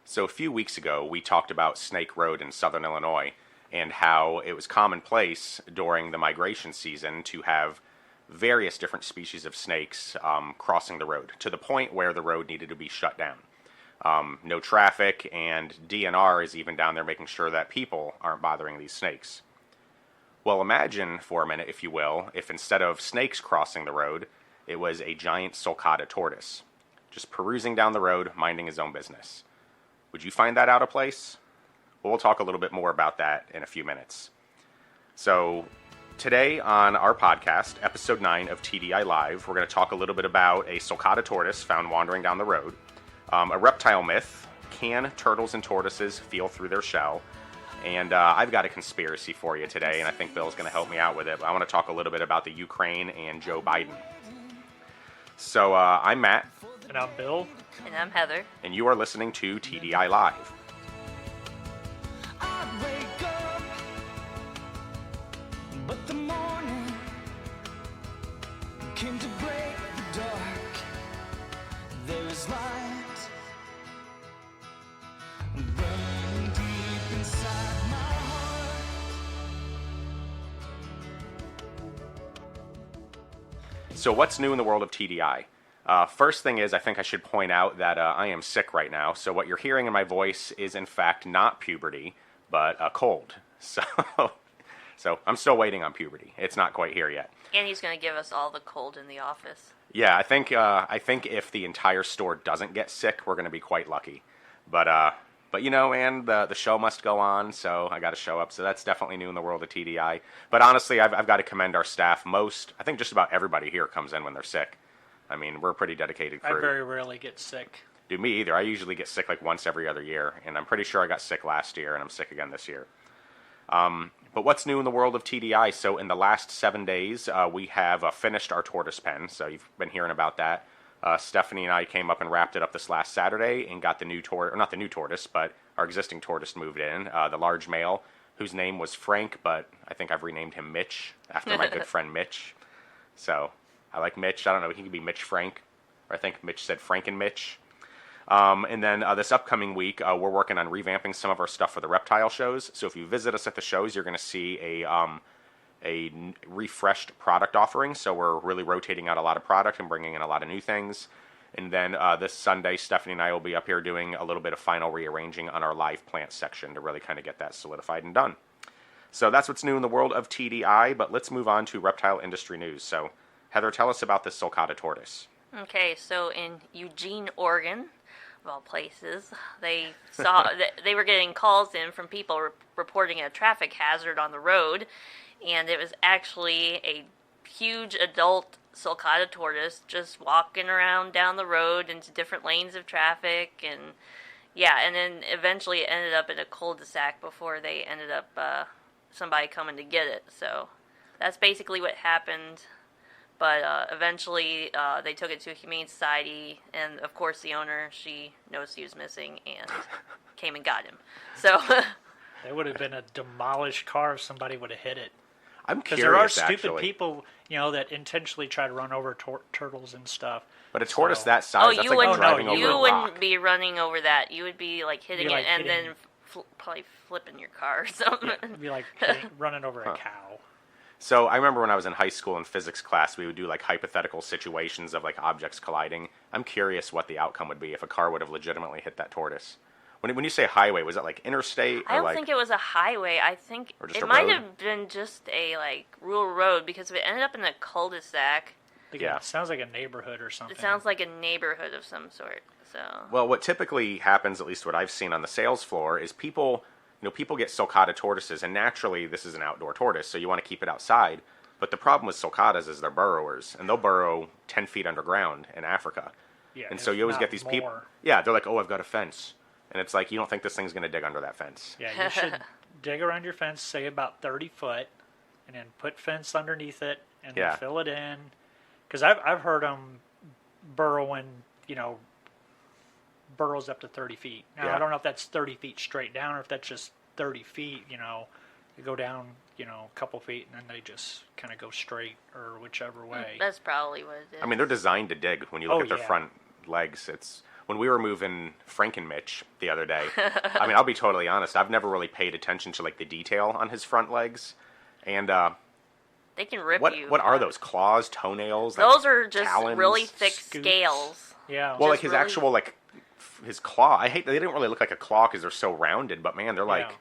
So a few weeks ago, we talked about Snake Road in southern Illinois and how it was commonplace during the migration season to have various different species of snakes crossing the road to the point where the road needed to be shut down. No traffic, and DNR is even down there making sure that people aren't bothering these snakes. Well, imagine for a minute, if you will, if instead of snakes crossing the road, it was a giant sulcata tortoise, just perusing down the road, minding his own business. Would you find that out of place? Well, we'll talk a little bit more about that in a few minutes. So, today on our podcast, episode 9 of TDI Live, we're going to talk a little bit about a sulcata tortoise found wandering down the road, a reptile myth, can turtles and tortoises feel through their shell, and I've got a conspiracy for you today, and I think Bill's going to help me out with it. But I want to talk a little bit about the Ukraine and Joe Biden. So, I'm Matt. And I'm Bill. And I'm Heather. And you are listening to TDI Live. I'd wake up, but the morning came to break the dark. There is light burning deep inside my heart. So what's new in the world of TDI? First thing is, I think I should point out that I am sick right now, so what you're hearing in my voice is in fact not puberty, but a cold. So I'm still waiting on puberty. It's not quite here yet. And he's going to give us all the cold in the office. Yeah, I think if the entire store doesn't get sick, we're going to be quite lucky. But you know, and the show must go on, so I got to show up. So that's definitely new in the world of TDI. But honestly, I've got to commend our staff. I think just about everybody here comes in when they're sick. I mean, we're a pretty dedicated crew. I very rarely get sick. Dude, me either. I usually get sick like once every other year, and I'm pretty sure I got sick last year, and I'm sick again this year. But what's new in the world of TDI? So in the last 7 days, we have finished our tortoise pen, so you've been hearing about that. Stephanie and I came up and wrapped it up this last Saturday and got the new not the new tortoise, but our existing tortoise moved in, the large male, whose name was Frank, but I think I've renamed him Mitch, after my good friend Mitch. So I like Mitch. I don't know, he could be Mitch Frank, or I think Mitch said Frank and Mitch. And then this upcoming week, we're working on revamping some of our stuff for the reptile shows. So if you visit us at the shows, you're going to see a refreshed product offering. So we're really rotating out a lot of product and bringing in a lot of new things. And then this Sunday, Stephanie and I will be up here doing a little bit of final rearranging on our live plant section to really kind of get that solidified and done. So that's what's new in the world of TDI, but let's move on to reptile industry news. So Heather, tell us about this sulcata tortoise. Okay, so in Eugene, Oregon, of all places, they saw they were getting calls in from people reporting a traffic hazard on the road, and it was actually a huge adult sulcata tortoise just walking around down the road into different lanes of traffic, and then eventually it ended up in a cul-de-sac before they ended up somebody coming to get it. So that's basically what happened. But eventually they took it to a humane society, and of course the owner, she noticed he was missing and came and got him. So That would have been a demolished car if somebody would have hit it. I'm Because curious, there are stupid actually. people, that intentionally try to run over turtles and stuff. But a tortoise that oh, size, that's you like wouldn't driving over you a wouldn't rock. be running over that. You would be like hitting Be like it and hitting- then probably flipping your car or something. Yeah, it'd be like running over a cow. So I remember when I was in high school in physics class, we would do like hypothetical situations of like objects colliding. I'm curious what the outcome would be if a car would have legitimately hit that tortoise. When you say highway, was it like interstate? I don't like, think it was a highway. I think Or just it a might road? have been just a like rural road, because if it ended up in a cul-de-sac, Yeah. It sounds like a neighborhood or something. it sounds like a neighborhood of some sort. So Well, what typically happens, at least what I've seen on the sales floor, is people get sulcata tortoises, and naturally this is an outdoor tortoise, so you want to keep it outside. But the problem with sulcatas is they're burrowers, and they'll burrow 10 feet underground in Africa. Yeah, And so if you always not get these people. more. Yeah, they're like, oh, I've got a fence. And it's like, you don't think this thing's going to dig under that fence. Yeah, you should dig around your fence, say about 30 foot, and then put fence underneath it, and Yeah. then fill it in. Because I've heard them burrowing, burrows up to 30 feet. Now, Yeah. I don't know if that's 30 feet straight down or if that's just 30 feet, they go down, a couple feet, and then they just kind of go straight or whichever way. that's probably what it is. I mean, they're designed to dig when you look Oh, at their yeah. front legs. when we were moving Frank and Mitch the other day, I mean, I'll be totally honest, I've never really paid attention to like the detail on his front legs. And They can rip what you. what are those? Claws, toenails? Like, Those are just talons? really thick Scoots. scales. Yeah. Well, like just his really- actual like his claw. They didn't really look like a claw because they're so rounded, but man, they're like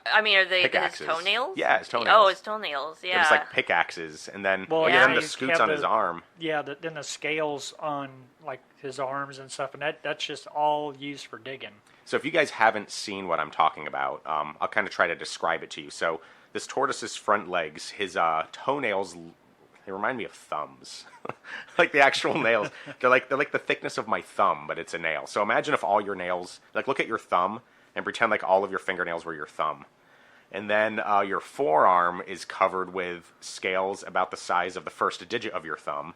I mean, are they his pickaxes. toenails? Yeah, his toenails. Oh, his toenails. Yeah. they're just like pickaxes, and then Well, yeah, then the you scoots have on his the- arm. Yeah, then the scales on like his arms and stuff, and that's just all used for digging. So if you guys haven't seen what I'm talking about, I'll kind of try to describe it to you. So this tortoise's front legs, his toenails, they remind me of thumbs, like the actual nails. They're like the thickness of my thumb, but it's a nail. So imagine if all your nails, like look at your thumb and pretend like all of your fingernails were your thumb. And then your forearm is covered with scales about the size of the first digit of your thumb.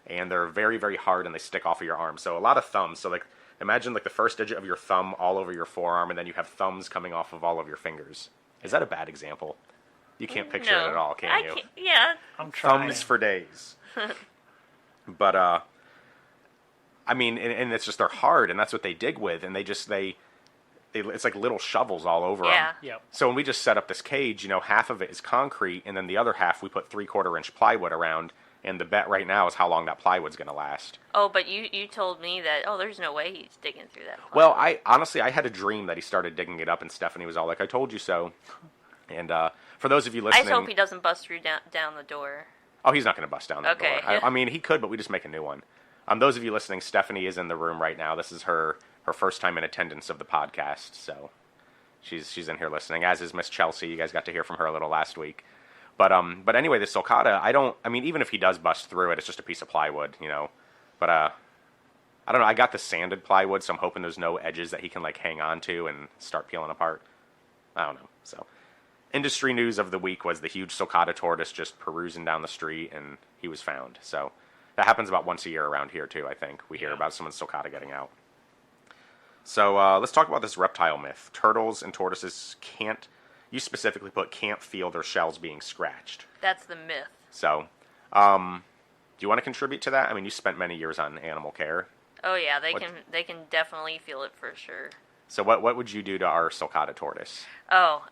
And they're very, very hard and they stick off of your arm. So a lot of thumbs. So like imagine like the first digit of your thumb all over your forearm, and then you have thumbs coming off of all of your fingers. Is that a bad example? You can't picture no. it at all, can you? Can't, yeah. I'm trying. Thumbs for days. But I mean, and it's just they're hard, and that's what they dig with, and they it's like little shovels all over Yeah. them. Yep. So when we just set up this cage, half of it is concrete, and then the other half we put 3/4 inch plywood around. And the bet right now is how long that plywood's going to last. Oh, but you told me that, there's no way he's digging through that. Well, I honestly had a dream that he started digging it up, and Stephanie was all like, "I told you so." And for those of you I listening, just hope he doesn't bust through down the door. oh, he's not going to bust down the Okay. door. I mean, he could, but we just make a new one. Those of you listening, Stephanie is in the room right now. This is her first time in attendance of the podcast, so she's in here listening. As is Miss Chelsea. You guys got to hear from her a little last week. But anyway, the Sulcata, I mean, even if he does bust through it, it's just a piece of plywood, But I don't know. I got the sanded plywood, so I'm hoping there's no edges that he can like hang on to and start peeling apart. I don't know. So, industry news of the week was the huge Sulcata tortoise just perusing down the street, and he was found. So that happens about once a year around here too. I think we hear about someone's Sulcata getting out. So let's talk about this reptile myth. Turtles and tortoises can't. You specifically can't feel their shells being scratched. That's the myth. So, do you want to contribute to that? I mean, you spent many years on animal care. Oh yeah, they can definitely feel it for sure. So what would you do to our Sulcata tortoise? Oh,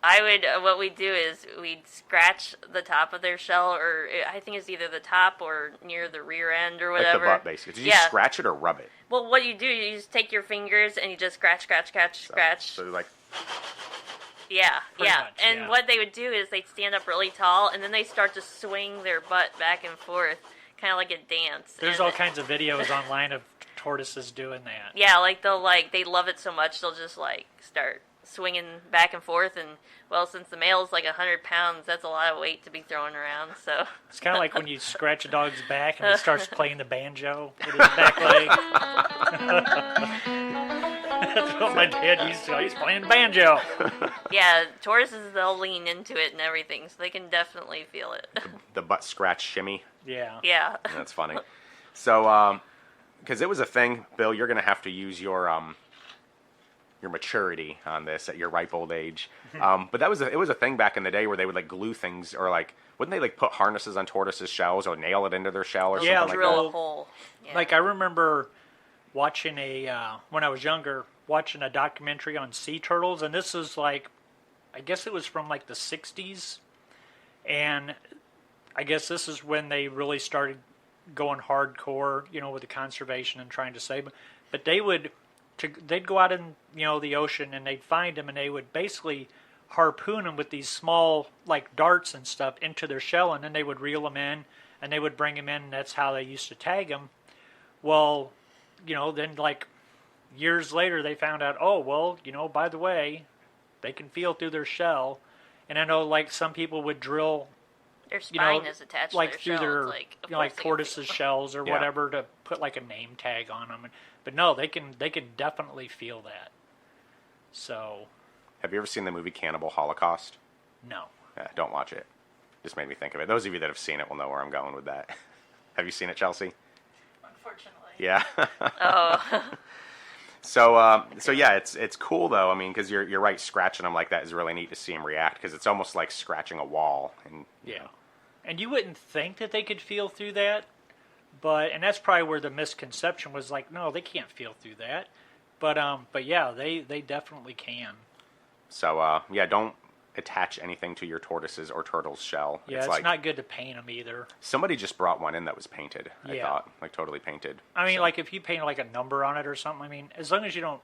what we'd do is we'd scratch the top of their shell, or I think it's either the top or near the rear end or Like whatever. the butt, basically. Did you Yeah. scratch it or rub it? Well, what you do, you just take your fingers and you just scratch. So like, Yeah, Pretty yeah. much, And yeah. what they would do is they'd stand up really tall, and then they start to swing their butt back and forth, kind of like a dance. There's And all kinds of videos online of tortoises doing that. Yeah, like they love it so much they'll just like start swinging back and forth, and well, since the male's like 100 pounds, that's a lot of weight to be throwing around. So It's kind of like when you scratch a dog's back and he starts playing the banjo with his back leg. That's what my dad used to. He's playing the banjo. yeah, tortoises, they'll lean into it and everything, so they can definitely feel it. the butt scratch shimmy. Yeah. Yeah. That's funny. So, because it was a thing, Bill, you're going to have to use your maturity on this at your ripe old age. But it was a thing back in the day where they would like glue things, or like wouldn't they like put harnesses on tortoises' shells or nail it into their shell or Yeah, something like Drill that? a hole. Yeah. Like I remember watching when I was younger, watching a documentary on sea turtles, and this was like, I guess it was from like the 60s, and I guess this is when they really started going hardcore, with the conservation and trying to save them. But they'd go out in, the ocean, and they'd find them, and they would basically harpoon them with these small, like, darts and stuff into their shell, and then they would reel them in, and they would bring them in, and that's how they used to tag them. Well, then, like, years later, they found out, oh, well, by the way, they can feel through their shell. And I know, like, some people would drill, their spine is attached to like, their through shell. their, It's like, of like, course they can tortoises' feel. shells or Yeah. whatever to put, like, a name tag on them. But no, they can definitely feel that. So, Have you ever seen the movie Cannibal Holocaust? no. Yeah, don't watch it. Just made me think of it. Those of you that have seen it will know where I'm going with that. Have you seen it, Chelsea? Unfortunately. Yeah. Oh. So yeah, it's cool though. I mean, because you're right, scratching them like that is really neat to see them react, because it's almost like scratching a wall. And Yeah. And you wouldn't think that they could feel through that, and that's probably where the misconception was, like, no, they can't feel through that. But yeah, they definitely can. So yeah, don't attach anything to your tortoises or turtles shell. Yeah, it's like, not good to paint them either. somebody just brought one in that was painted. I Yeah. thought, like totally painted. I mean, So, like if you paint like a number on it or something. I mean, as long as you don't,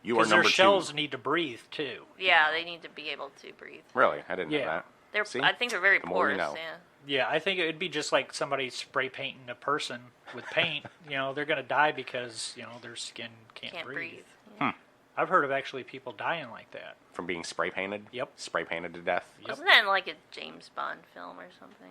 you are because their number shells 2. need to breathe too. Yeah, they need to be able to breathe. Really, I didn't know Yeah. that. They're, See? I think they're very The more you porous. know. Yeah. Yeah, I think it would be just like somebody spray painting a person with paint. They're going to die because their skin can't breathe. Yeah. I've heard of actually people dying like that. From being spray painted. Yep. Spray painted to death. Yep. Wasn't that in like a James Bond film or something?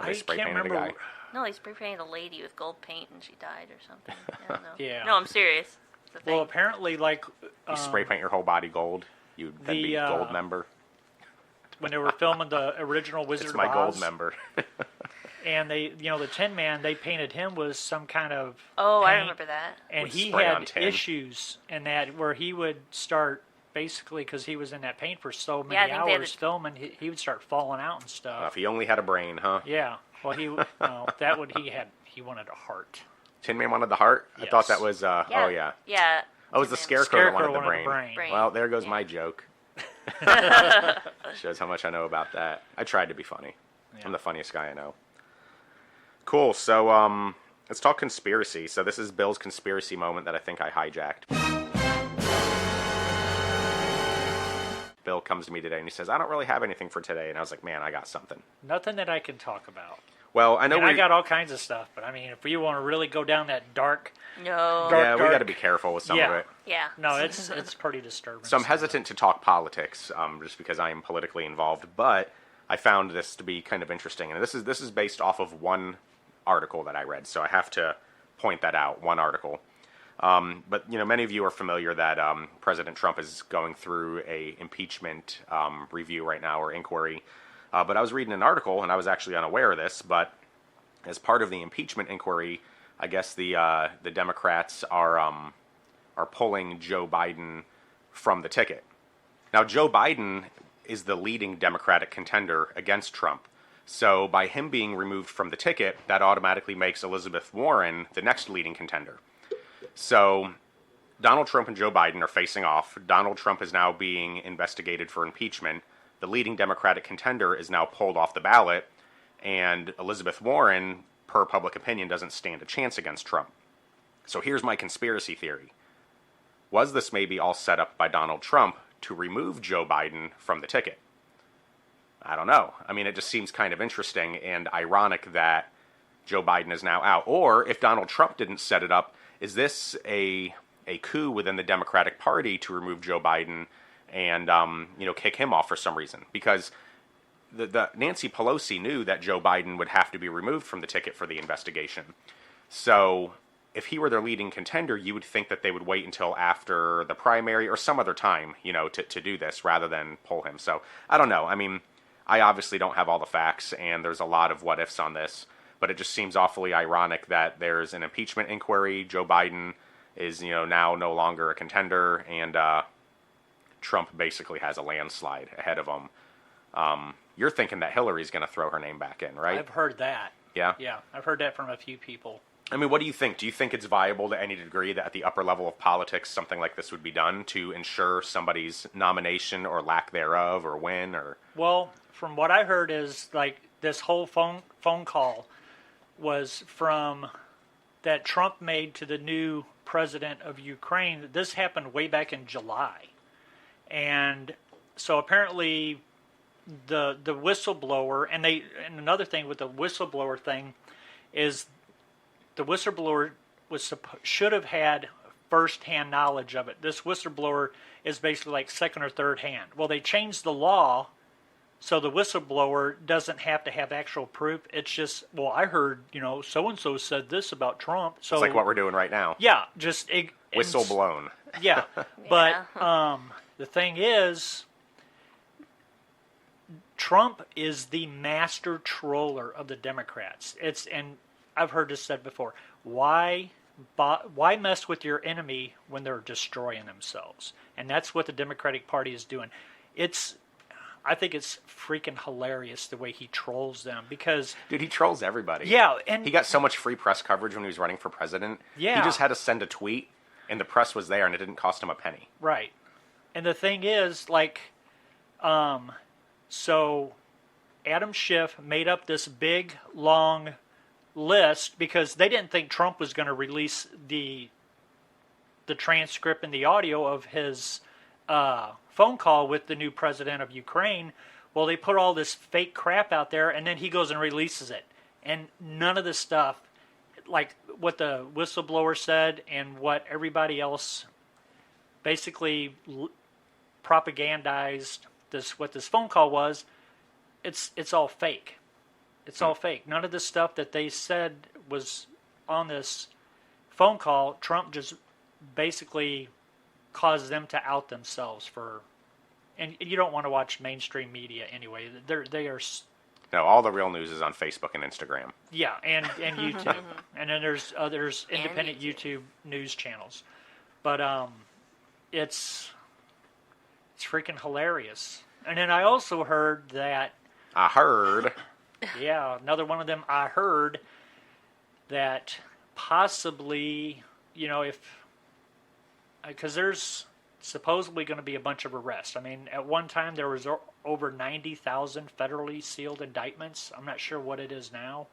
They I spray can't painted a remember. guy. No, they spray painted a lady with gold paint and she died or something. I don't know. Yeah. No, I'm serious. It's a thing. Well, apparently, like You spray paint your whole body gold. You'd then be the, gold member. when they were filming the original Wizard It's of my Oz, gold member. and they, the Tin Man, they painted him with some kind of Oh, I paint, remember that. and With he spray on had tin. issues in that where he would start basically because he was in that paint for so many Yeah, I think they had hours to- filming, he would start falling out and If stuff. he only had a brain, huh? Yeah, well, he that would he wanted a heart. Tin Man wanted the heart? I thought Yes. that was, Yeah. oh yeah. Yeah. Oh, it was the Tin Man. Scarecrow, that wanted the brain. Brain. Well, there goes Yeah. my joke. Shows how much I know about that. I tried to be funny. Yeah. I'm the funniest guy I know. Cool. So, let's talk conspiracy. So this is Bill's conspiracy moment that I think I hijacked. Bill comes to me today and he says, "I don't really have anything for today." And I was like, "Man, I got something." Nothing that I can talk about. Well, I know I got all kinds of stuff, but I mean, if we want to really go down that dark, No. Dark- yeah, we got to be careful with some of Yeah. it. Yeah. no, it's pretty disturbing. So I'm hesitant to talk politics, just because I am politically involved. But I found this to be kind of interesting, and this is based off of one article that I read. So I have to point that out. One article. But many of you are familiar that President Trump is going through a impeachment review right now, or inquiry. But I was reading an article, and I was actually unaware of this. But as part of the impeachment inquiry, I guess the Democrats are pulling Joe Biden from the ticket. Now, Joe Biden is the leading Democratic contender against Trump. So by him being removed from the ticket, that automatically makes Elizabeth Warren the next leading contender. So Donald Trump and Joe Biden are facing off. Donald Trump is now being investigated for impeachment. The leading Democratic contender is now pulled off the ballot, and Elizabeth Warren, per public opinion, doesn't stand a chance against Trump. So here's my conspiracy theory. Was this maybe all set up by Donald Trump to remove Joe Biden from the ticket? I don't know. I mean, it just seems kind of interesting and ironic that Joe Biden is now out. Or if Donald Trump didn't set it up, is this a coup within the Democratic Party to remove Joe Biden and kick him off for some reason? Because the Nancy Pelosi knew that Joe Biden would have to be removed from the ticket for the investigation. So if he were their leading contender, you would think that they would wait until after the primary or some other time, to do this rather than pull him. So I don't know. I mean, I obviously don't have all the facts, and there's a lot of what-ifs on this, but it just seems awfully ironic that there's an impeachment inquiry. Joe Biden is, now no longer a contender, and Trump basically has a landslide ahead of him. You're thinking that Hillary's going to throw her name back in, right? I've heard that. Yeah? Yeah, I've heard that from a few people. I mean, what do you think? Do you think it's viable to any degree that at the upper level of politics something like this would be done to ensure somebody's nomination or lack thereof or win? Or Well, from what I heard is like this whole phone call was from that Trump made to the new president of Ukraine. This happened way back in July. And so apparently the whistleblower, and another thing with the whistleblower thing is the whistleblower should have had first-hand knowledge of it. This whistleblower is basically like second or third hand. Well, they changed the law so the whistleblower doesn't have to have actual proof. It's just, well, I heard, so-and-so said this about Trump. So it's like what we're doing right now. Yeah, just Whistle blown. Yeah, but the thing is, Trump is the master troller of the Democrats. And I've heard this said before. Why mess with your enemy when they're destroying themselves? And that's what the Democratic Party is doing. I think it's freaking hilarious the way he trolls them because... Dude, he trolls everybody. Yeah, and... He got so much free press coverage when he was running for president. Yeah. He just had to send a tweet, And the press was there, and it didn't cost him a penny. Right. And the thing is, so Adam Schiff made up this big, long list because they didn't think Trump was going to release the transcript and the audio of his phone call with the new president of Ukraine. Well, they put all this fake crap out there, and then he goes and releases it. And none of the stuff, like what the whistleblower said and what everybody else basically propagandized what this phone call was, it's all fake. It's all fake. None of the stuff that they said was on this phone call, Trump just basically caused them to out themselves for. And you don't want to watch mainstream media anyway. They are. No, all the real news is on Facebook and Instagram. Yeah, and YouTube, and then there's independent YouTube news channels, but it's freaking hilarious. And then I also heard that. I heard. Yeah, another one of them. I heard that possibly, because there's supposedly going to be a bunch of arrests. I mean, at one time there was over 90,000 federally sealed indictments. I'm not sure what it is now.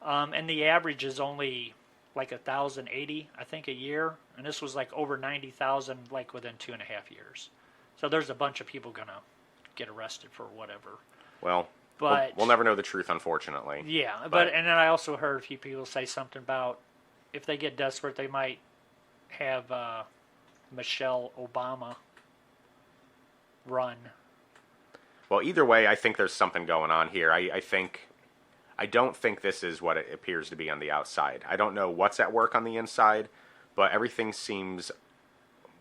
And the average is only like 1,080, I think, a year. And this was like over 90,000 like within 2.5 years. So there's a bunch of people going to get arrested for whatever. Well, but we'll never know the truth, unfortunately. Yeah, and then I also heard a few people say something about if they get desperate, they might have Michelle Obama run. Well, either way, I think there's something going on here. I don't think this is what it appears to be on the outside. I don't know what's at work on the inside, but everything seems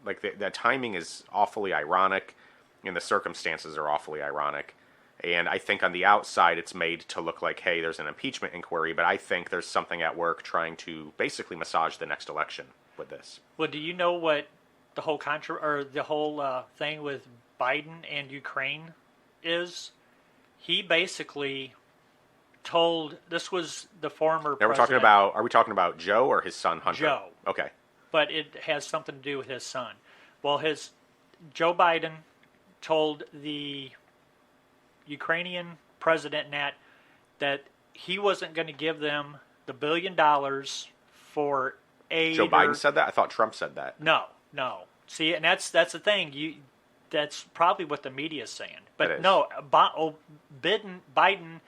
like the timing is awfully ironic, and the circumstances are awfully ironic. And I think on the outside, it's made to look like, hey, there's an impeachment inquiry, but I think there's something at work trying to basically massage the next election with this. Well, do you know what the whole thing with Biden and Ukraine is? He basically told, this was the former now president. Are we talking about Joe or his son Hunter? Joe. Okay. But it has something to do with his son. Well, Joe Biden told the Ukrainian president that he wasn't going to give them the $1 billion for aid. Joe Biden said that? I thought Trump said that. No. See, and that's the thing. That's probably what the media is saying. But no, Biden. Biden.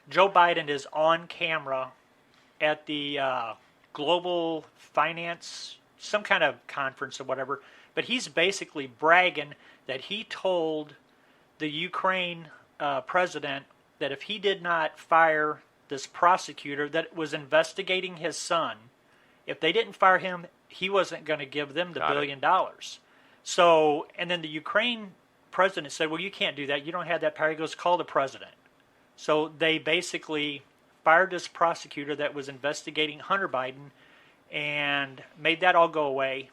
Joe Biden is on camera at the global finance, some kind of conference or whatever. But he's basically bragging that he told the Ukraine president that if he did not fire this prosecutor that was investigating his son, if they didn't fire him, he wasn't going to give them the $1 billion. So, and then the Ukraine president said, well, you can't do that. You don't have that power. He goes, call the president. So they basically fired this prosecutor that was investigating Hunter Biden and made that all go away.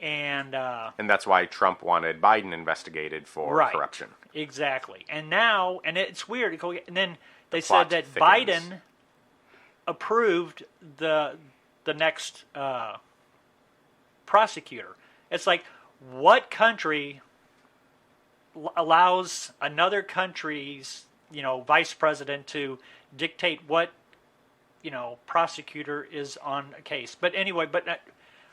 And that's why Trump wanted Biden investigated for corruption. Exactly. And now, and it's weird. And then they said that Biden approved the next prosecutor. It's like, what country allows another country's vice president to dictate what prosecutor is on a case? But anyway,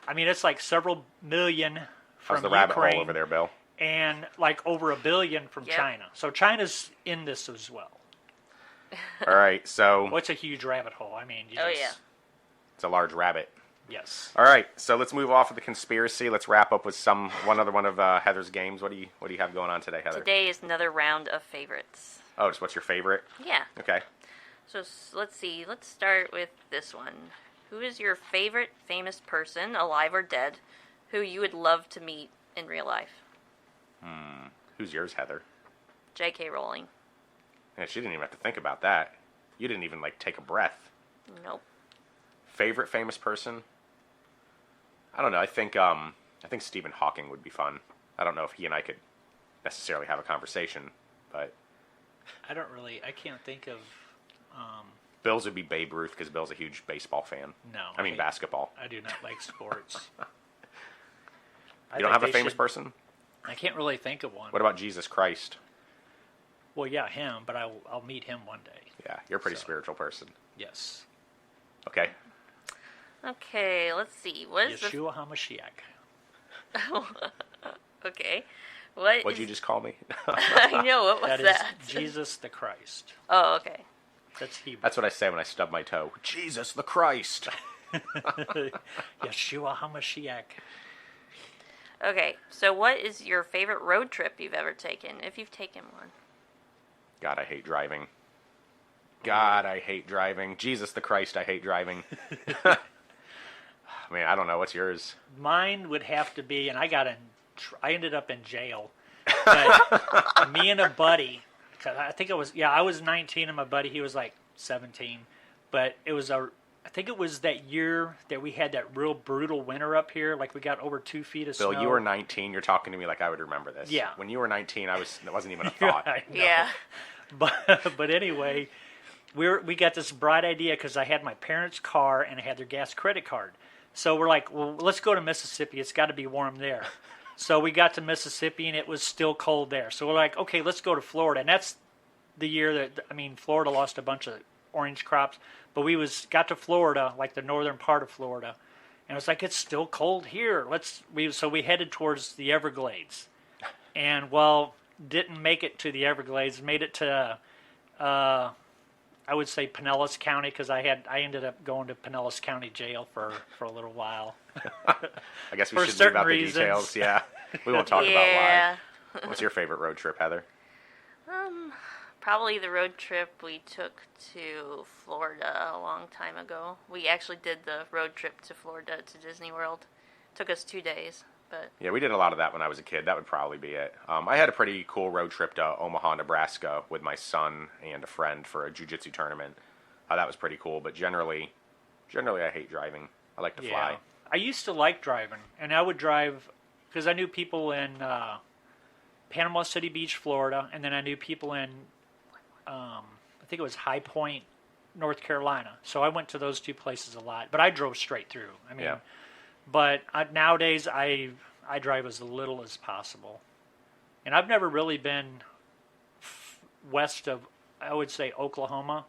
I mean, it's like several million from How's the Ukraine. rabbit hole over there, Bill? And like over $1 billion from China. So China's in this as well. All right, so... Well, it's a huge rabbit hole. I mean, it's a large rabbit. Yes. All right, so let's move off of the conspiracy. Let's wrap up with one other one of Heather's games. What do you have going on today, Heather? Today is another round of favorites. Oh, just what's your favorite? Yeah. Okay. So let's see. Let's start with this one. Who is your favorite famous person, alive or dead, who you would love to meet in real life? Who's yours, Heather? J.K. Rowling. Yeah, she didn't even have to think about that. You didn't even take a breath. Nope. Favorite famous person? I don't know. I think Stephen Hawking would be fun. I don't know if he and I could necessarily have a conversation, but I can't think of... Bills would be Babe Ruth because Bill's a huge baseball fan. No. I mean basketball. I do not like sports. You don't have a famous person? I can't really think of one. What about Jesus Christ? Well, yeah, him, but I'll meet him one day. Yeah, you're a pretty spiritual person. Yes. Okay. Okay, let's see. What is Yeshua HaMashiach. Okay. What'd you just call me? I know, what was That that? is Jesus the Christ. Oh, okay. That's Hebrew. That's what I say when I stub my toe. Jesus the Christ. Yeshua HaMashiach. Okay, so what is your favorite road trip you've ever taken, if you've taken one? God, I hate driving. God, I hate driving. Jesus the Christ, I hate driving. I mean, I don't know. What's yours? Mine would have to be, and I ended up in jail. But me and a buddy, 'cause I think I was 19 and my buddy, he was like 17. But I think it was that year that we had that real brutal winter up here. Like we got over 2 feet of snow. Bill, you were 19. You're talking to me like I would remember this. Yeah. When you were 19, that wasn't even a thought. I know. Yeah. But anyway, we got this bright idea because I had my parents' car and I had their gas credit card. So we're like, well, let's go to Mississippi. It's got to be warm there. So we got to Mississippi and it was still cold there. So we're like, okay, let's go to Florida. And that's the year Florida lost a bunch of orange crops. But we got to Florida, like the northern part of Florida, and it was like, it's still cold here. So we headed towards the Everglades, and didn't make it to the Everglades. Made it to, I would say Pinellas County because I ended up going to Pinellas County Jail for a little while. I guess we For should leave certain out the reasons. details. Yeah, we won't talk Yeah. about why. What's your favorite road trip, Heather? Probably the road trip we took to Florida a long time ago. We actually did the road trip to Florida to Disney World. Took us 2 days, but Yeah, we did a lot of that when I was a kid. That would probably be it. I had a pretty cool road trip to Omaha, Nebraska with my son and a friend for a jiu-jitsu tournament. That was pretty cool, but generally I hate driving. I like to fly. I used to like driving, and I would drive because I knew people in Panama City Beach, Florida, and then I knew people in I think it was High Point, North Carolina. So I went to those two places a lot, but I drove straight through. But nowadays I drive as little as possible, and I've never really been west of, I would say, Oklahoma.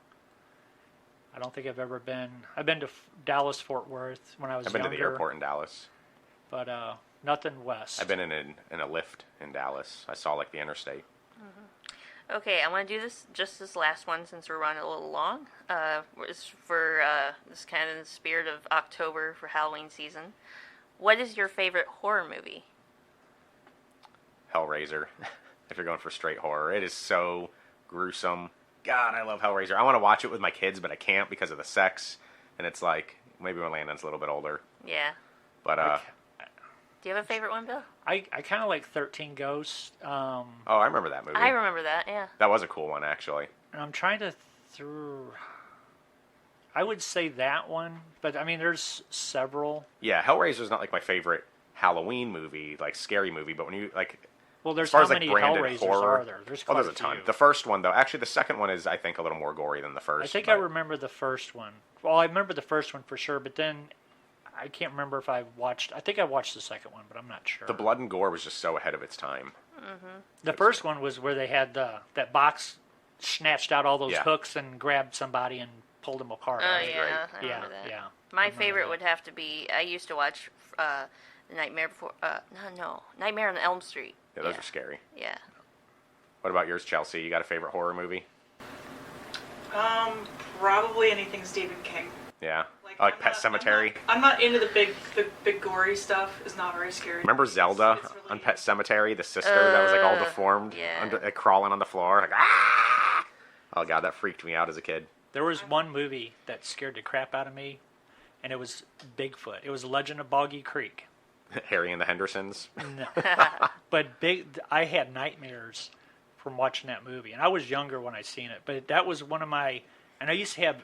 I don't think I've ever been. I've been to Dallas, Fort Worth when I was younger. I've been to the airport in Dallas. But nothing west. I've been in a lift in Dallas. I saw like the interstate. okay, I want to do this last one since we're running a little long. It's for this kind of in the spirit of October for Halloween season. What is your favorite horror movie? Hellraiser. If you're going for straight horror, it is so gruesome. God, I love Hellraiser. I want to watch it with my kids, but I can't because of the sex. And it's like, maybe when Landon's a little bit older. Yeah. But, Do you have a favorite one, Bill? I kind of like 13 Ghosts. oh, I remember that movie. I remember that, yeah. That was a cool one, actually. And I'm trying to I would say that one, but I mean, there's several. Yeah, Hellraiser's not like my favorite Halloween movie, like scary movie, but when you like, Well, there's as far how as like many branded Hellraisers horror, are there? There's quite there's a a ton. few. The first one, though, actually, the second one is, I think, a little more gory than the first. I think but I remember the first one. Well, I remember the first one for sure, but then I can't remember if I watched. I think I watched the second one, but I'm not sure. the blood and gore was just so ahead of its time. The first one was where they had that box snatched out all those Yeah. hooks and grabbed somebody and pulled them apart. Oh, right? yeah, I yeah, remember that. yeah. My favorite would have to be, I used to watch Nightmare on Elm Street. Yeah, those are scary. Yeah. What about yours, Chelsea? You got a favorite horror movie? Probably anything Stephen King. Yeah, Like, like I'm Pet not- Sematary. I'm not into the big gory stuff. It's not very scary. Remember Zelda It's really- on Pet Sematary? The sister that was like all deformed, yeah. crawling on the floor. Like, ah! Oh god, that freaked me out as a kid. There was one movie that scared the crap out of me, and it was Bigfoot. It was Legend of Boggy Creek. Harry and the Hendersons. No. But I had nightmares from watching that movie, and I was younger when I seen it. But that was one of my, and I used to have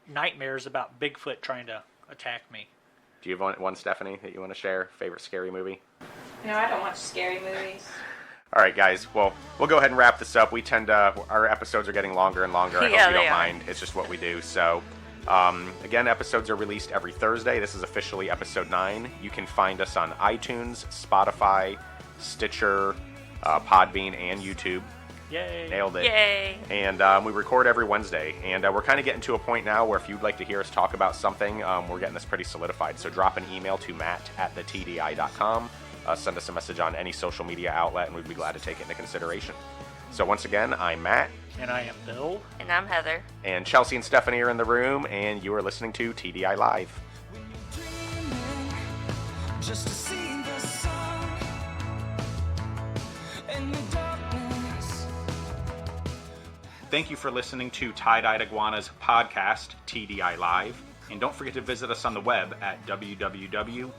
nightmares about Bigfoot trying to attack me. Do you have one, Stephanie, that you want to share? Favorite scary movie? No, I don't watch scary movies. All right, guys. Well, we'll go ahead and wrap this up. We tend to, our episodes are getting longer and longer. I Yeah, hope you they don't are. mind. It's just what we do. So, again, episodes are released every Thursday. This is officially episode 9. You can find us on iTunes, Spotify, Stitcher, Podbean, and YouTube. Yay. Nailed it. Yay. And we record every Wednesday. And we're kind of getting to a point now where if you'd like to hear us talk about something, we're getting this pretty solidified. So drop an email to matt@thetdi.com. Send us a message on any social media outlet, and we'd be glad to take it into consideration. So once again, I'm Matt. And I am Bill. And I'm Heather. And Chelsea and Stephanie are in the room, and you are listening to TDI Live. Dreaming just to see the sun in the darkness. Thank you for listening to Tye-Dyed Iguana's podcast, TDI Live. And don't forget to visit us on the web at www.thetdi.com.